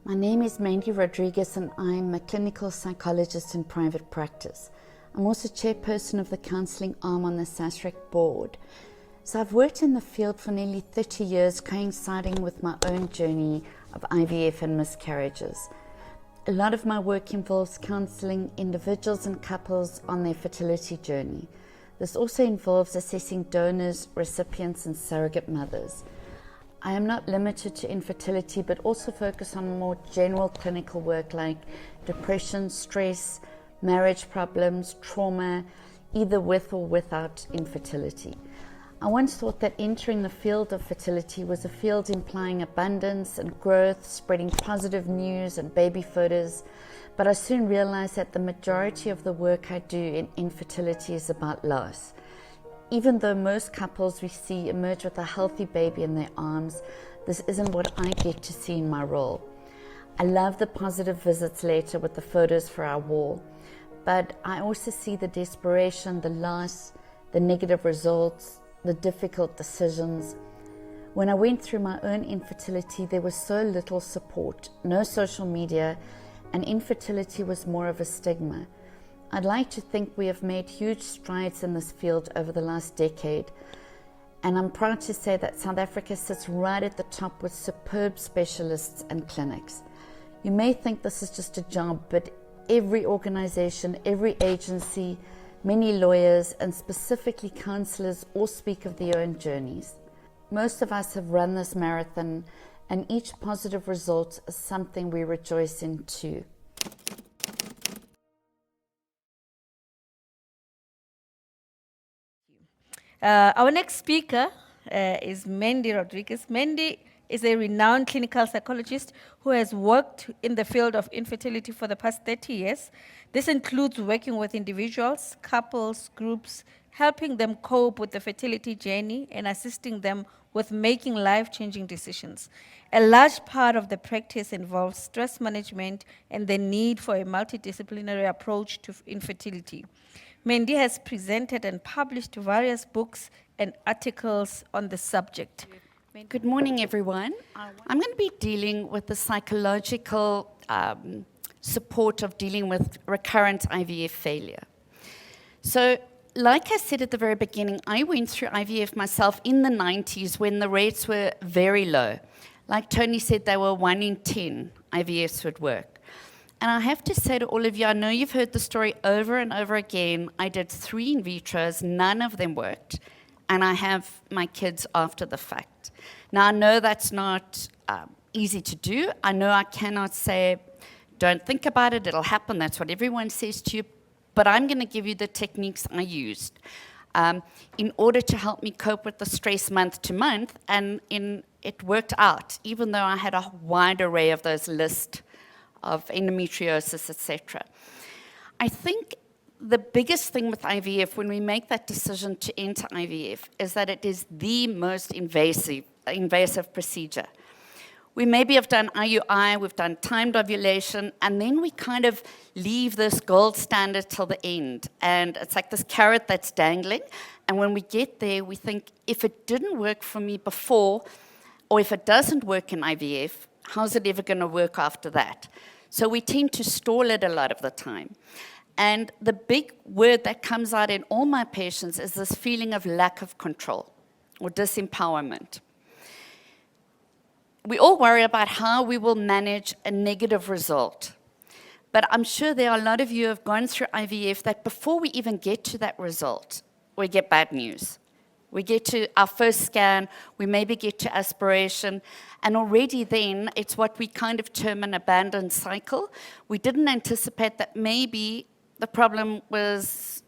My name is Mandy Rodrigues and I'm a clinical psychologist in private practice. I'm also chairperson of the counselling arm on the SASREC board. So I've worked in the field for nearly 30 years, coinciding with my own journey of IVF and miscarriages. A lot of my work involves counselling individuals and couples on their fertility journey. This also involves assessing donors, recipients and surrogate mothers. I am not limited to infertility, but also focus on more general clinical work like depression, stress, marriage problems, trauma, either with or without infertility. I once thought that entering the field of fertility was a field implying abundance and growth, spreading positive news and baby photos, but I soon realized that the majority of the work I do in infertility is about loss. Even though most couples we see emerge with a healthy baby in their arms, this isn't what I get to see in my role. I love the positive visits later with the photos for our wall, but I also see the desperation, the loss, the negative results, the difficult decisions. When I went through my own infertility, there was so little support, no social media, and infertility was more of a stigma. I'd like to think we have made huge strides in this field over the last decade, and I'm proud to say that South Africa sits right at the top with superb specialists and clinics. You may think this is just a job, but every organization, every agency, many lawyers, and specifically counselors all speak of their own journeys. Most of us have run this marathon, and each positive result is something we rejoice in too. Our next speaker is Mandy Rodrigues. Mandy is a renowned clinical psychologist who has worked in the field of infertility for the past 30 years. This includes working with individuals, couples, groups, helping them cope with the fertility journey and assisting them with making life-changing decisions. A large part of the practice involves stress management and the need for a multidisciplinary approach to infertility. Mandy has presented and published various books and articles on the subject. Good morning, everyone. I'm going to be dealing with the psychological support of dealing with recurrent IVF failure. So, like I said at the very beginning, I went through IVF myself in the 90s when the rates were very low. Like Tony said, they were 1 in 10 IVFs would work. And I have to say to all of you, I know you've heard the story over and over again. I did 3 in vitros, none of them worked, and I have my kids after the fact. Now, I know that's not easy to do. I know I cannot say, don't think about it, it'll happen. That's what everyone says to you. But I'm going to give you the techniques I used in order to help me cope with the stress month to month, and it worked out, even though I had a wide array of those lists of endometriosis, etc. I think the biggest thing with IVF, when we make that decision to enter IVF, is that it is the most invasive procedure. We maybe have done IUI, we've done timed ovulation, and then we kind of leave this gold standard till the end. And it's like this carrot that's dangling. And when we get there, we think, if it didn't work for me before, or if it doesn't work in IVF, how's it ever going to work after that? So we tend to stall it a lot of the time. And the big word that comes out in all my patients is this feeling of lack of control or disempowerment. We all worry about how we will manage a negative result. But I'm sure there are a lot of you who have gone through IVF that before we even get to that result, we get bad news. We get to our first scan, we maybe get to aspiration, and already then it's what we kind of term an abandoned cycle. We didn't anticipate that maybe the problem was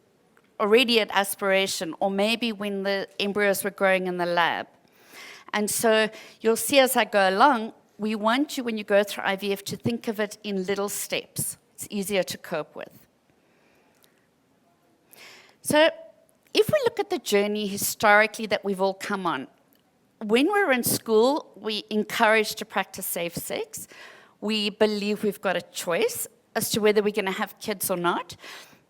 already at aspiration, or maybe when the embryos were growing in the lab. And so you'll see as I go along, we want you, when you go through IVF, to think of it in little steps. It's easier to cope with. So if we look at the journey historically that we've all come on, when we're in school, we encourage to practice safe sex. We believe we've got a choice as to whether we're going to have kids or not.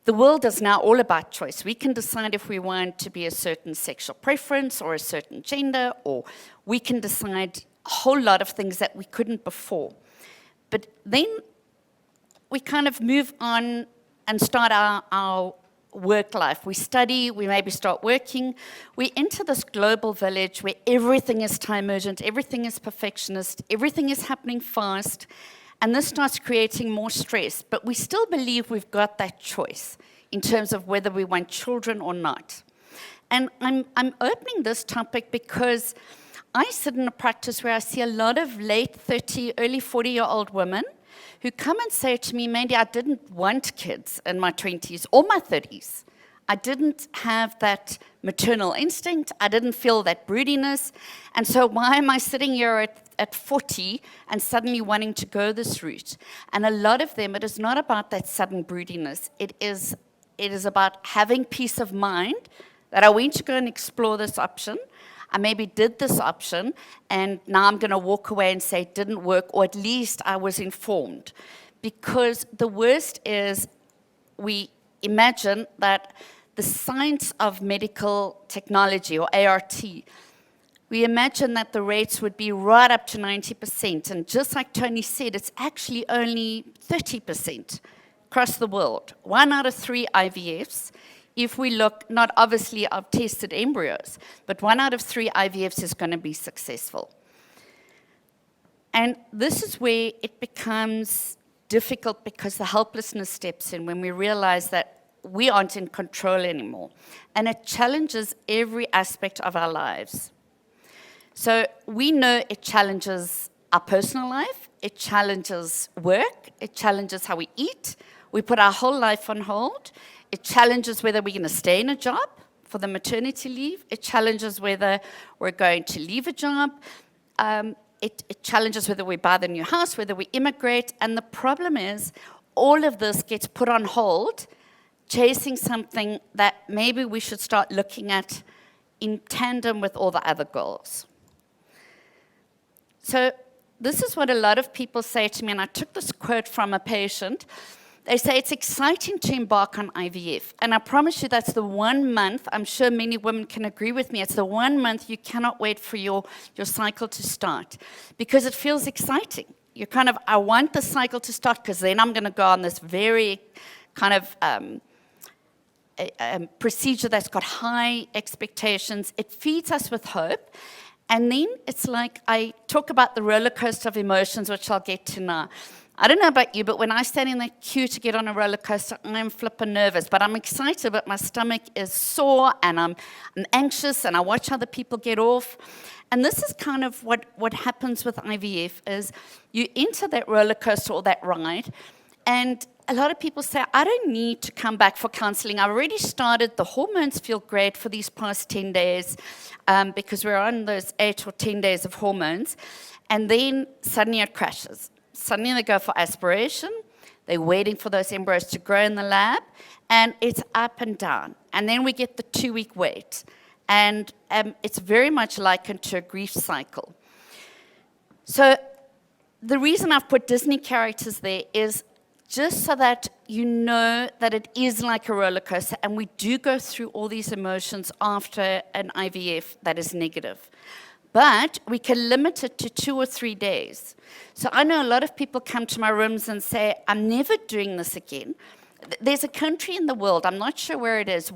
The world is now all about choice. We can decide if we want to be a certain sexual preference or a certain gender, or we can decide a whole lot of things that we couldn't before. But then we kind of move on and start our work life. We study, we maybe start working. We enter this global village where everything is time urgent, everything is perfectionist, everything is happening fast, and this starts creating more stress. But we still believe we've got that choice in terms of whether we want children or not. And I'm opening this topic because I sit in a practice where I see a lot of late 30, early 40-year-old women who come and say to me, Mandy, I didn't want kids in my 20s or my 30s. I didn't have that maternal instinct. I didn't feel that broodiness. And so why am I sitting here at 40 and suddenly wanting to go this route? And a lot of them, it is not about that sudden broodiness. It is about having peace of mind that I went to go and explore this option. I maybe did this option, and now I'm going to walk away and say it didn't work, or at least I was informed. Because the worst is we imagine that the science of medical technology, or ART, we imagine that the rates would be right up to 90%. And just like Tony said, it's actually only 30% across the world. 1 out of 3 IVFs. If we look, not obviously of tested embryos, but 1 out of 3 IVFs is going to be successful. And this is where it becomes difficult because the helplessness steps in when we realize that we aren't in control anymore. And it challenges every aspect of our lives. So we know it challenges our personal life, it challenges work, it challenges how we eat. We put our whole life on hold. It challenges whether we're going to stay in a job for the maternity leave. It challenges whether we're going to leave a job. It challenges whether we buy the new house, whether we immigrate. And the problem is all of this gets put on hold, chasing something that maybe we should start looking at in tandem with all the other goals. So this is what a lot of people say to me, and I took this quote from a patient. They say it's exciting to embark on IVF. And I promise you that's the 1 month, I'm sure many women can agree with me, it's the 1 month you cannot wait for your cycle to start. Because it feels exciting. You're kind of, I want the cycle to start because then I'm going to go on this very kind of procedure that's got high expectations. It feeds us with hope. And then it's like I talk about the roller coaster of emotions, which I'll get to now. I don't know about you, but when I stand in that queue to get on a roller coaster, I'm flipping nervous. But I'm excited, but my stomach is sore, and I'm anxious, and I watch other people get off. And this is kind of what happens with IVF, is you enter that roller coaster or that ride, and a lot of people say, I don't need to come back for counseling. I've already started. The hormones feel great for these past 10 days because we're on those 8 or 10 days of hormones. And then suddenly it crashes. Suddenly they go for aspiration, they're waiting for those embryos to grow in the lab, and it's up and down. And then we get the 2-week wait. And it's very much likened to a grief cycle. So the reason I've put Disney characters there is just so that you know that it is like a roller coaster, and we do go through all these emotions after an IVF that is negative. But we can limit it to 2 or 3 days. So I know a lot of people come to my rooms and say, I'm never doing this again. There's a country in the world, I'm not sure where it is,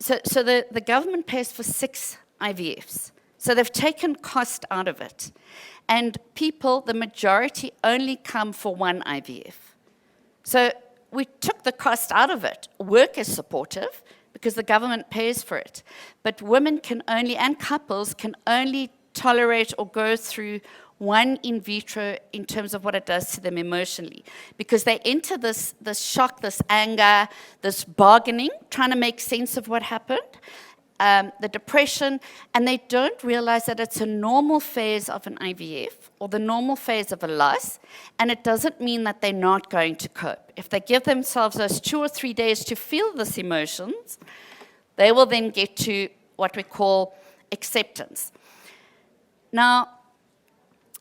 so the government pays for 6 IVFs. So they've taken cost out of it. And people, the majority, only come for 1 IVF. So we took the cost out of it. Work is supportive, because the government pays for it. But women can only, and couples can only tolerate or go through 1 in vitro in terms of what it does to them emotionally. Because they enter this shock, this anger, this bargaining, trying to make sense of what happened, the depression, and they don't realize that it's a normal phase of an IVF or the normal phase of a loss, and it doesn't mean that they're not going to cope. If they give themselves those 2 or 3 days to feel these emotions, they will then get to what we call acceptance. Now,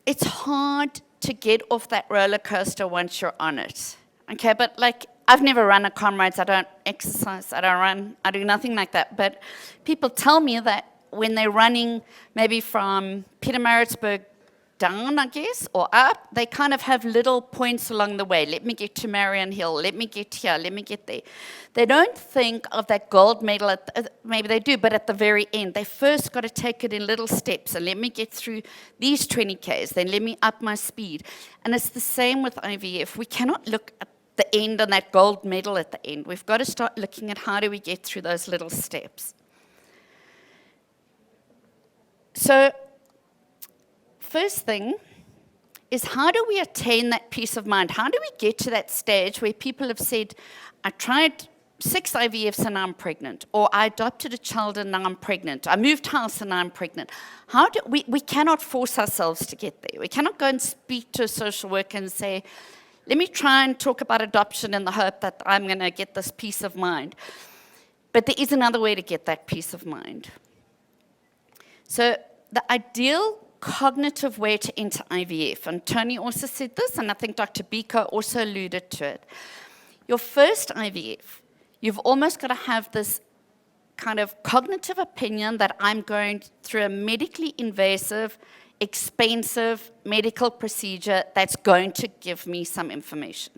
it's hard to get off that roller coaster once you're on it. Okay, but like, I've never run a comrades, I don't exercise, I don't run, I do nothing like that. But people tell me that when they're running maybe from Pietermaritzburg down, I guess, or up, they kind of have little points along the way. Let me get to Marion Hill. Let me get here. Let me get there. They don't think of that gold medal. Maybe they do, but at the very end. They first got to take it in little steps. And let me get through these 20 Ks. Then let me up my speed. And it's the same with IVF. We cannot look at the end and that gold medal at the end. We've got to start looking at how do we get through those little steps. So, first thing is, how do we attain that peace of mind? How do we get to that stage where people have said, I tried 6 IVFs and I'm pregnant, or I adopted a child and now I'm pregnant, I moved house and now I'm pregnant. We cannot force ourselves to get there. We cannot go and speak to a social worker and say, let me try and talk about adoption in the hope that I'm going to get this peace of mind. But there is another way to get that peace of mind. So the ideal cognitive way to enter IVF, and Tony also said this, and I think Dr. Biko also alluded to it. Your first IVF, you've almost got to have this kind of cognitive opinion that I'm going through a medically invasive, expensive medical procedure that's going to give me some information.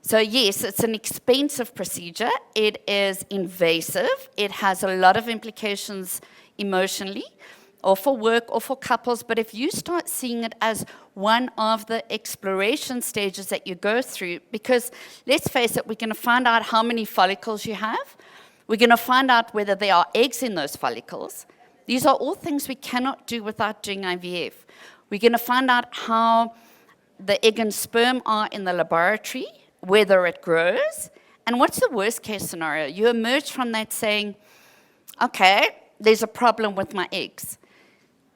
So yes, it's an expensive procedure. It is invasive. It has a lot of implications emotionally, or for work, or for couples. But if you start seeing it as one of the exploration stages that you go through, because let's face it, we're going to find out how many follicles you have. We're going to find out whether there are eggs in those follicles. These are all things we cannot do without doing IVF. We're going to find out how the egg and sperm are in the laboratory, whether it grows, and what's the worst case scenario? You emerge from that saying, okay, there's a problem with my eggs,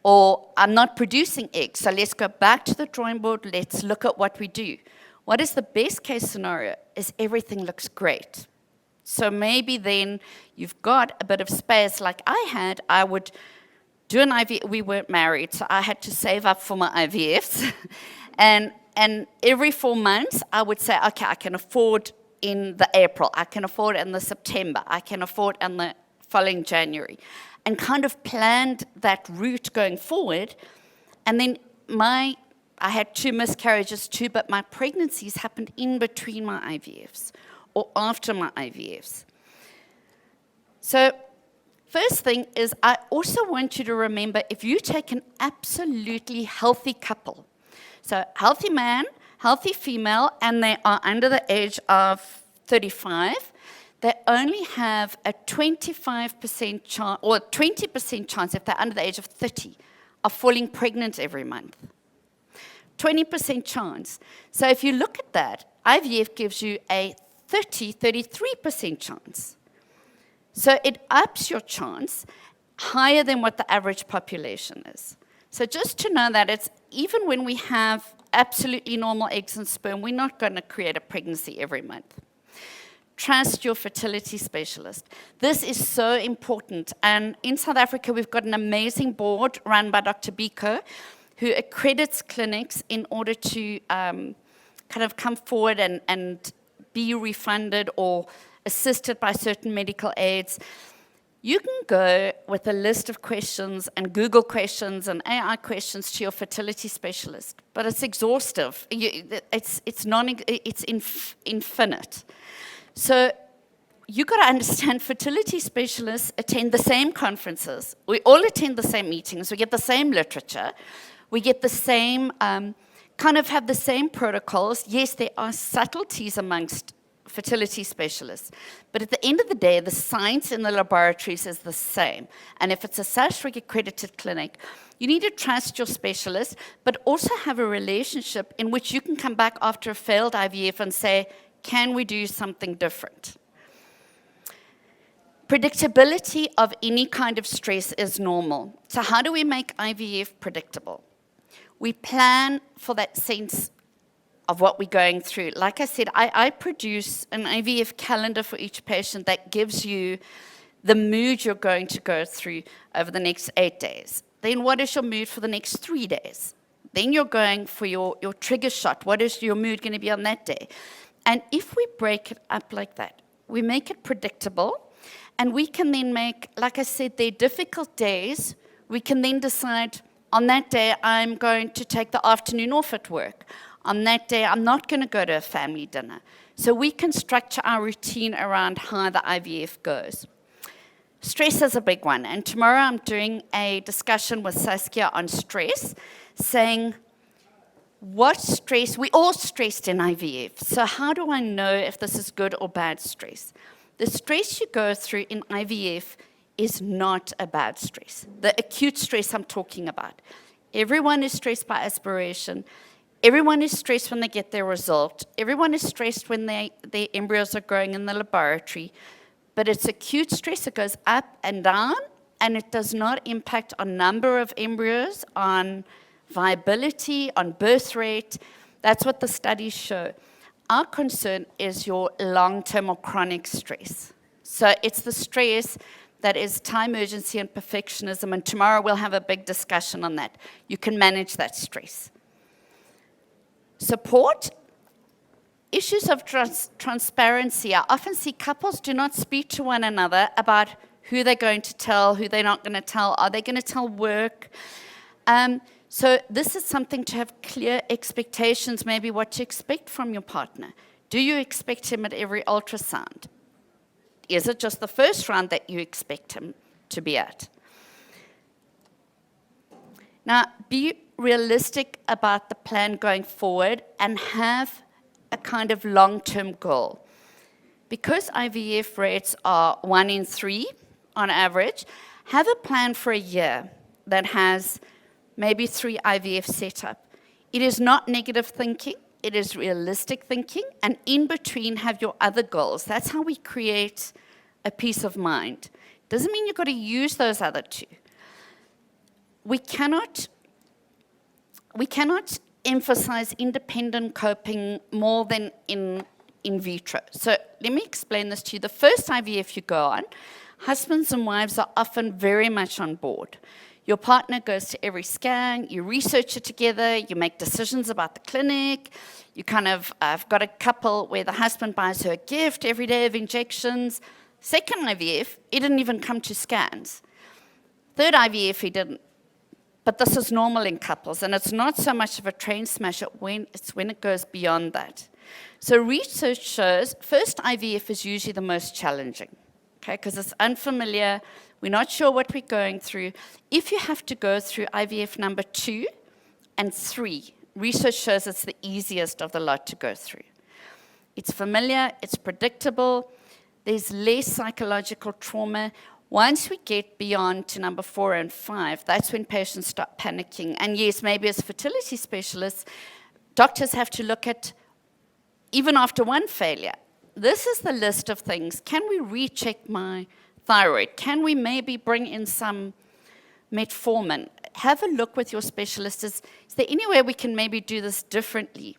or I'm not producing eggs, so let's go back to the drawing board, let's look at what we do. What is the best case scenario? Is everything looks great. So maybe then you've got a bit of space like I had. I would do an IVF. We weren't married, so I had to save up for my IVFs. and every 4 months, I would say, okay, I can afford in the April, I can afford in the September, I can afford in the following January, and kind of planned that route going forward. And then I had 2 miscarriages too, but my pregnancies happened in between my IVFs or after my IVFs. So first thing is, I also want you to remember, if you take an absolutely healthy couple, so healthy man, healthy female, and they are under the age of 35, they only have a 25% chance, or 20% chance, if they're under the age of 30, of falling pregnant every month. 20% chance. So if you look at that, IVF gives you a 33% chance. So it ups your chance higher than what the average population is. So just to know that it's, even when we have absolutely normal eggs and sperm, we're not going to create a pregnancy every month. Trust your fertility specialist. This is so important. And in South Africa, we've got an amazing board run by Dr. Biko, who accredits clinics in order to kind of come forward and be refunded or assisted by certain medical aids. You can go with a list of questions and Google questions and AI questions to your fertility specialist, but it's exhaustive. It's infinite. So you got to understand, fertility specialists attend the same conferences. We all attend the same meetings. We get the same literature. We get the same, kind of have the same protocols. Yes, there are subtleties amongst fertility specialists. But at the end of the day, the science in the laboratories is the same. And if it's a SASRIC accredited clinic, you need to trust your specialist, but also have a relationship in which you can come back after a failed IVF and say, can we do something different? Predictability of any kind of stress is normal. So how do we make IVF predictable? We plan for that sense of what we're going through. Like I said, I produce an IVF calendar for each patient that gives you the mood you're going to go through over the next 8 days. Then what is your mood for the next 3 days? Then you're going for your trigger shot. What is your mood going to be on that day? And if we break it up like that, we make it predictable, and we can then make, like I said, there are difficult days. We can then decide, On that day, I'm going to take the afternoon off at work. On that day, I'm not going to go to a family dinner. So we can structure our routine around how the IVF goes. Stress is a big one, and tomorrow I'm doing a discussion with Saskia on stress, saying, what stress, we all stressed in IVF, so how do I know if this is good or bad stress? The stress you go through in IVF is not a bad stress. The acute stress I'm talking about. Everyone is stressed by aspiration. Everyone is stressed when they get their result. Everyone is stressed when their embryos are growing in the laboratory. But it's acute stress. It goes up and down, and it does not impact on number of embryos, on viability, on birth rate. That's what the studies show. Our concern is your long-term or chronic stress. So it's the stress that is time urgency and perfectionism, and tomorrow we'll have a big discussion on that. You can manage that stress. Support. Issues of transparency. I often see couples do not speak to one another about who they're going to tell, who they're not going to tell, are they going to tell work? So this is something to have clear expectations, maybe what to expect from your partner. Do you expect him at every ultrasound? Is it just the first round that you expect him to be at? Now, be realistic about the plan going forward and have a kind of long-term goal. Because IVF rates are 1 in 3 on average, have a plan for a year that has maybe 3 IVF set up. It is not negative thinking, it is realistic thinking, and in between have your other goals. That's how we create a peace of mind. Doesn't mean you've got to use those other 2. We cannot emphasize independent coping more than in vitro. So let me explain this to you. The first IVF you go on, husbands and wives are often very much on board. Your partner goes to every scan, you research it together, you make decisions about the clinic, you kind of, I've got a couple where the husband buys her a gift every day of injections. Second IVF, he didn't even come to scans. Third IVF, he didn't. But this is normal in couples, and it's not so much of a train smasher it's when it goes beyond that. So research shows first IVF is usually the most challenging, okay, because it's unfamiliar, we're not sure what we're going through. If you have to go through IVF number 2 and 3, research shows it's the easiest of the lot to go through. It's familiar, it's predictable, there's less psychological trauma. Once we get beyond to number 4 and 5, that's when patients start panicking. And yes, maybe as fertility specialists, doctors have to look at, even after 1 failure, this is the list of things. Can we recheck my thyroid? Can we maybe bring in some metformin? Have a look with your specialist. Is there any way we can maybe do this differently?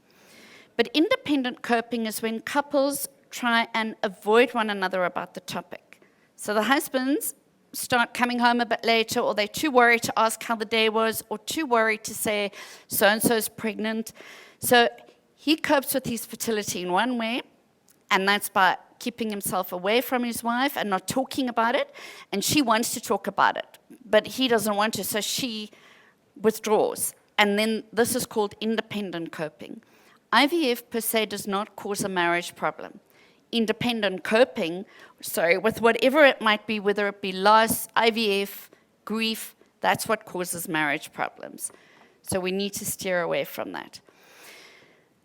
But independent coping is when couples try and avoid one another about the topic. So the husbands start coming home a bit later, or they're too worried to ask how the day was, or too worried to say, so-and-so's pregnant. So he copes with his fertility in one way, and that's by keeping himself away from his wife and not talking about it. And she wants to talk about it, but he doesn't want to, so she withdraws. And then this is called independent coping. IVF per se does not cause a marriage problem. Independent coping, with whatever it might be, whether it be loss, IVF, grief, that's what causes marriage problems. So we need to steer away from that.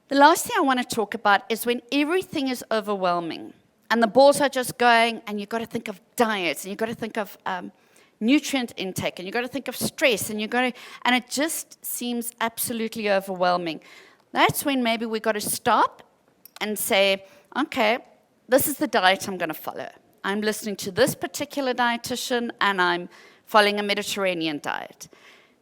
The last thing I want to talk about is when everything is overwhelming and the balls are just going, and you've got to think of diets, and you've got to think of nutrient intake, and you've got to think of stress, and and it just seems absolutely overwhelming. That's when maybe we've got to stop and say, okay, this is the diet I'm going to follow. I'm listening to this particular dietitian, and I'm following a Mediterranean diet.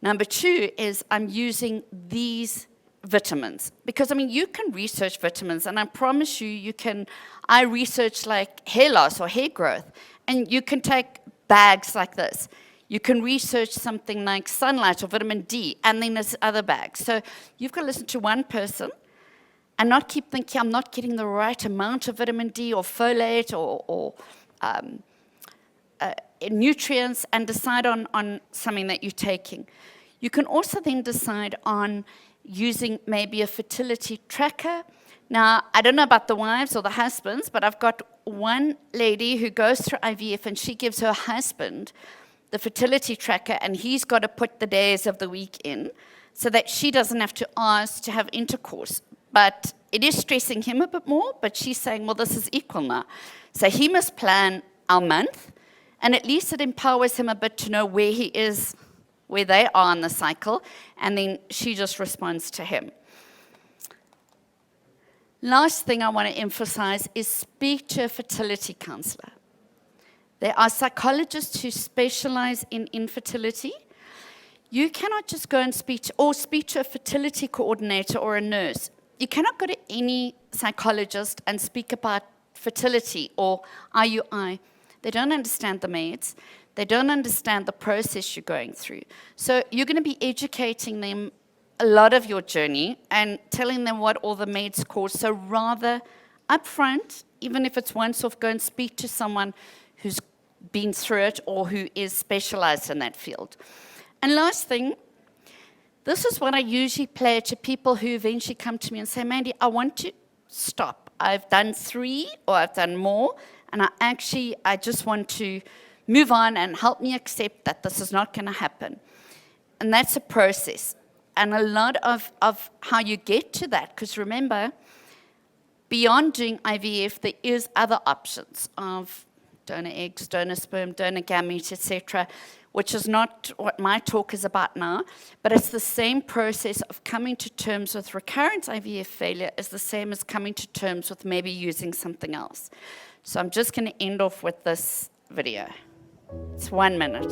Number 2 is I'm using these vitamins. Because, you can research vitamins, and I promise you can. I research like hair loss or hair growth, and you can take bags like this. You can research something like sunlight or vitamin D, and then there's other bags. So you've got to listen to one person, and not keep thinking, I'm not getting the right amount of vitamin D or folate or nutrients, and decide on something that you're taking. You can also then decide on using maybe a fertility tracker. Now, I don't know about the wives or the husbands, but I've got one lady who goes through IVF and she gives her husband the fertility tracker, and he's got to put the days of the week in so that she doesn't have to ask to have intercourse. But it is stressing him a bit more, but she's saying, well, this is equal now. So he must plan our month, and at least it empowers him a bit to know where he is, where they are in the cycle, and then she just responds to him. Last thing I want to emphasize is speak to a fertility counselor. There are psychologists who specialize in infertility. You cannot just go and speak to a fertility coordinator or a nurse. You cannot go to any psychologist and speak about fertility or IUI. They don't understand the meds. They don't understand the process you're going through. So you're going to be educating them a lot of your journey and telling them what all the meds cause. So rather upfront, even if it's once off, go and speak to someone who's been through it or who is specialized in that field. And last thing, this is what I usually play to people who eventually come to me and say, Mandy, I want to stop. I've done 3 or I've done more, and I just want to move on and help me accept that this is not going to happen. And that's a process. And a lot of how you get to that, because remember, beyond doing IVF, there is other options of donor eggs, donor sperm, donor gametes, etc., which is not what my talk is about now, but it's the same process of coming to terms with recurrent IVF failure is the same as coming to terms with maybe using something else. So I'm just going to end off with this video. It's 1 minute.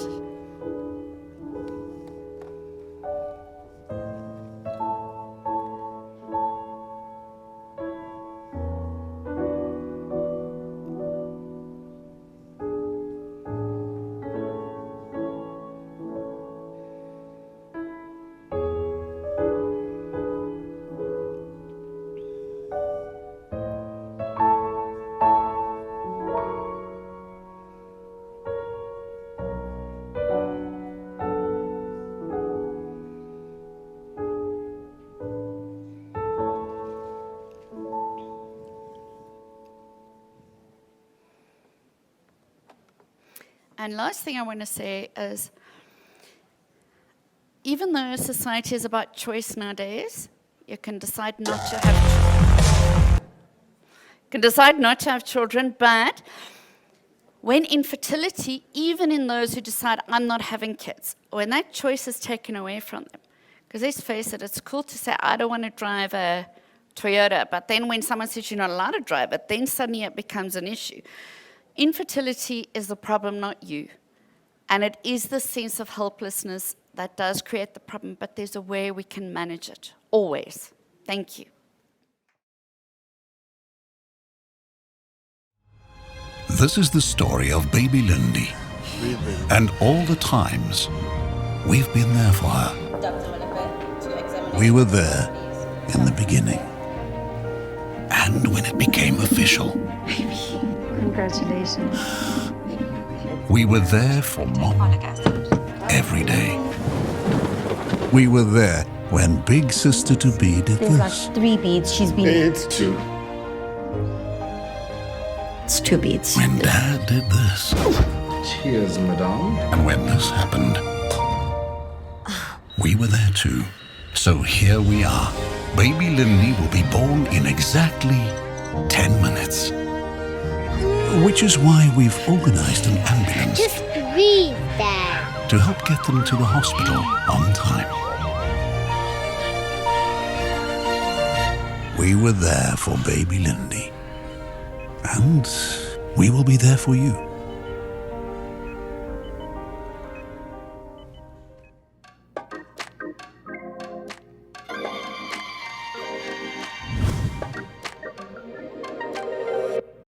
And last thing I want to say is, even though society is about choice nowadays, you can decide not to have children, but when infertility, even in those who decide, I'm not having kids, when that choice is taken away from them, because let's face it, it's cool to say, I don't want to drive a Toyota, but then when someone says you're not allowed to drive it, then suddenly it becomes an issue. Infertility is the problem, not you. And it is the sense of helplessness that does create the problem, but there's a way we can manage it, always. Thank you. This is the story of baby Lindy and all the times we've been there for her. We were there in the beginning and when it became official. Congratulations. We were there for Mom every day. We were there when Big Sister-to-be did There's this. like 3 beads. She's been... It's 2. It's 2 beads. When Dad did this. Cheers, madame. And when this happened, we were there too. So here we are. Baby Lindy will be born in exactly 10 minutes. Which is why we've organized an ambulance. Just breathe, Dad. To help get them to the hospital on time. We were there for baby Lindy. And we will be there for you.